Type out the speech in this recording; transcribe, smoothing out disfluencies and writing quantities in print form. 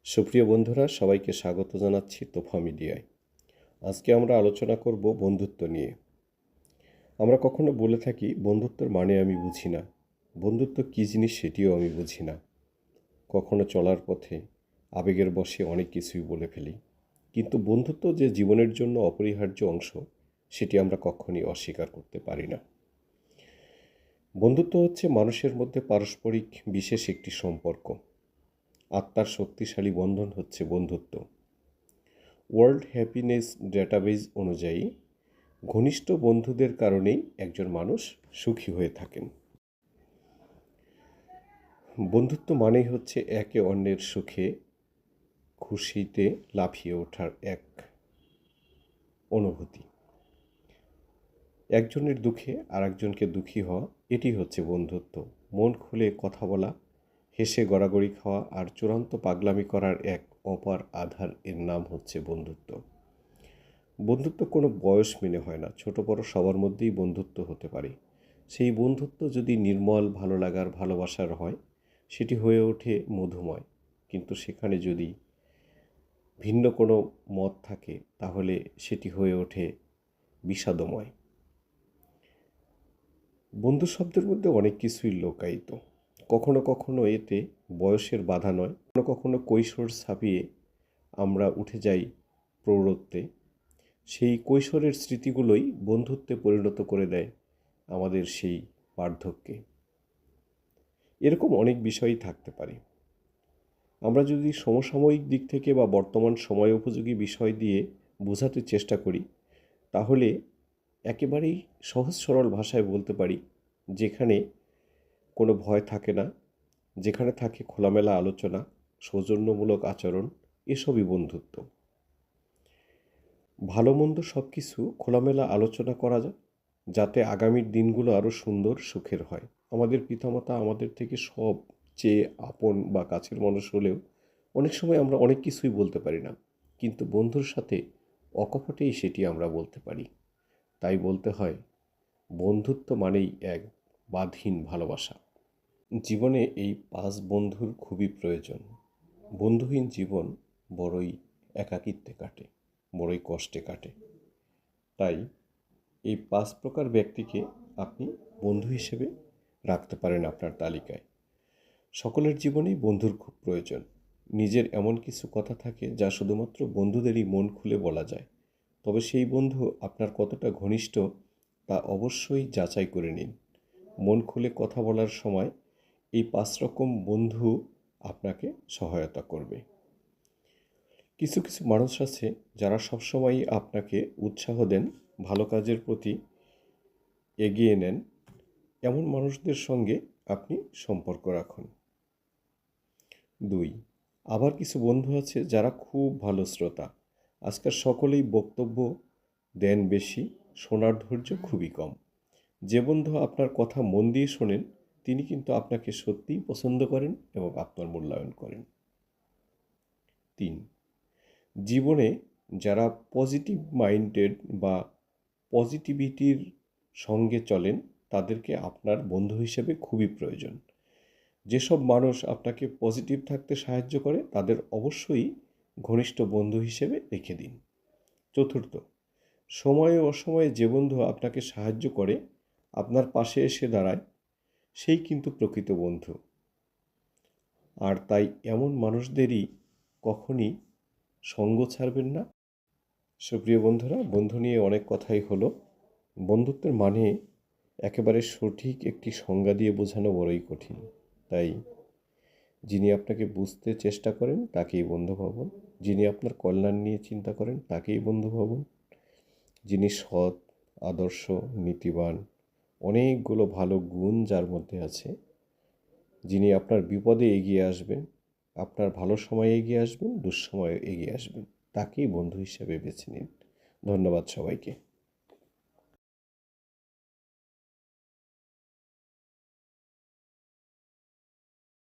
সুপ্রিয় বন্ধুরা, সবাইকে স্বাগত জানাচ্ছি তোফা মিডিয়ায়। আজকে আমরা আলোচনা করব বন্ধুত্ব নিয়ে। আমরা কখনো বলে থাকি বন্ধুত্বের মানে আমি বুঝি না, বন্ধুত্ব কী জিনিস সেটিও আমি বুঝি না। কখনো চলার পথে আবেগের বশে অনেক কিছুই বলে ফেলি, কিন্তু বন্ধুত্ব যে জীবনের জন্য অপরিহার্য অংশ সেটি আমরা কখনই অস্বীকার করতে পারি না। বন্ধুত্ব হচ্ছে মানুষের মধ্যে পারস্পরিক বিশেষ একটি সম্পর্ক। আত্মার শক্তিশালী বন্ধন হচ্ছে বন্ধুত্ব। ওয়ার্ল্ড হ্যাপিনেস ডেটাবেজ অনুযায়ী ঘনিষ্ঠ বন্ধুদের কারণেই একজন মানুষ সুখী হয়ে থাকেন। বন্ধুত্ব মানেই হচ্ছে একে অন্যের সুখে খুশিতে লাফিয়ে ওঠার এক অনুভূতি। একজনের দুঃখে আর একজনকে দুঃখী হওয়া, এটি হচ্ছে বন্ধুত্ব। মন খুলে কথা বলা, হেসে গড়াগড়ি খাওয়া আর চূড়ান্ত পাগলামি করার এক অপার আধার, এর নাম হচ্ছে বন্ধুত্ব। বন্ধুত্ব কোনো বয়স মেনে হয় না, ছোট বড় সবার মধ্যেই বন্ধুত্ব হতে পারে। সেই বন্ধুত্ব যদি নির্মল ভালো লাগার ভালোবাসার হয়, সেটি হয়ে ওঠে মধুময়। কিন্তু সেখানে যদি ভিন্ন কোনো মত থাকে, তাহলে সেটি হয়ে ওঠে বিষাদময়। বন্ধু শব্দের মধ্যে অনেক কিছুই লুকায়িত। কখনো কখনো এতে বয়সের বাধা নয়, কখনো কখনো কৈশোর ছাপিয়ে আমরা উঠে যাই প্রৌঢ়ত্বে। সেই কৈশোরের স্মৃতিগুলোই বন্ধুত্বে পরিণত করে দেয় আমাদের সেই বার্ধক্যে। এরকম অনেক বিষয়ই থাকতে পারে। আমরা যদি সমসাময়িক দিক থেকে বা বর্তমান সময় উপযোগী বিষয় দিয়ে বোঝাতে চেষ্টা করি, তাহলে একেবারেই সহজ সরল ভাষায় বলতে পারি, যেখানে কোনো ভয় থাকে না, যেখানে থাকে খোলামেলা আলোচনা, সৌজন্যমূলক আচরণ, এসবই বন্ধুত্ব। ভালো মন্দ সব কিছু খোলামেলা আলোচনা করা যায়, যাতে আগামীর দিনগুলো আরও সুন্দর সুখের হয়। আমাদের পিতামাতা আমাদের থেকে সবচেয়ে আপন বা কাছের মানুষ হলেও অনেক সময় আমরা অনেক কিছুই বলতে পারি না, কিন্তু বন্ধুর সাথে অকপটেই সেটি আমরা বলতে পারি। তাই বলতে হয়, বন্ধুত্ব মানেই এক বাঁধহীন ভালোবাসা। জীবনে এই 5 বন্ধুর খুবই প্রয়োজন। বন্ধুহীন জীবন বড়ই একাকিত্বে কাটে, বড়ই কষ্টে কাটে। তাই এই 5 প্রকার ব্যক্তিকে আপনি বন্ধু হিসেবে রাখতে পারেন আপনার তালিকায়। সকলের জীবনেই বন্ধুর খুব প্রয়োজন। নিজের এমন কিছু কথা থাকে যা শুধুমাত্র বন্ধুদেরই মন খুলে বলা যায়। তবে সেই বন্ধু আপনার কতটা ঘনিষ্ঠ তা অবশ্যই যাচাই করে নিন। মন খুলে কথা বলার সময় এই 5 রকম বন্ধু আপনাকে সহায়তা করবে। কিছু কিছু মানুষ আছে যারা সবসময়ই আপনাকে উৎসাহ দেন, ভালো কাজের প্রতি এগিয়ে নেন। এমন মানুষদের সঙ্গে আপনি সম্পর্ক রাখুন। 2, আবার কিছু বন্ধু আছে যারা খুব ভালো শ্রোতা। আজকাল সকলেই বক্তব্য দেন বেশি, শোনার ধৈর্য খুবই কম। যে বন্ধু আপনার কথা মন দিয়ে শোনেন, তিনি কিন্তু আপনাকে সত্যিই পছন্দ করেন এবং আপনার মূল্যায়ন করেন। 3, জীবনে যারা পজিটিভ মাইন্ডেড বা পজিটিভিটির সঙ্গে চলেন, তাদেরকে আপনার বন্ধু হিসেবে খুবই প্রয়োজন। যেসব মানুষ আপনাকে পজিটিভ থাকতে সাহায্য করে, তাদের অবশ্যই ঘনিষ্ঠ বন্ধু হিসেবে রেখে দিন। 4, সময়ে অসময়ে যে বন্ধু আপনাকে সাহায্য করে, আপনার পাশে এসে দাঁড়ায়, সেই কিন্তু প্রকৃত বন্ধু। আর তাই এমন মানুষদেরই কখনই সঙ্গ ছাড়বেন না। সুপ্রিয় বন্ধুরা, বন্ধু নিয়ে অনেক কথাই হলো। বন্ধুত্বের মানে একেবারে সঠিক একটি সংজ্ঞা দিয়ে বোঝানো বড়ই কঠিন। তাই যিনি আপনাকে বুঝতে চেষ্টা করেন তাকেই বন্ধু ভাবুন, যিনি আপনার কল্যাণ নিয়ে চিন্তা করেন তাকেই বন্ধু ভাবুন, যিনি সৎ, আদর্শ, নীতিবান, অনেকগুলো ভালো গুণ যার মধ্যে আছে, যিনি আপনার বিপদে এগিয়ে আসবেন, আপনার ভালো সময়ে এগিয়ে আসবেন, দুঃসময়ে এগিয়ে আসবেন, তাকেই বন্ধু হিসেবে বেছে নিন। ধন্যবাদ সবাইকে।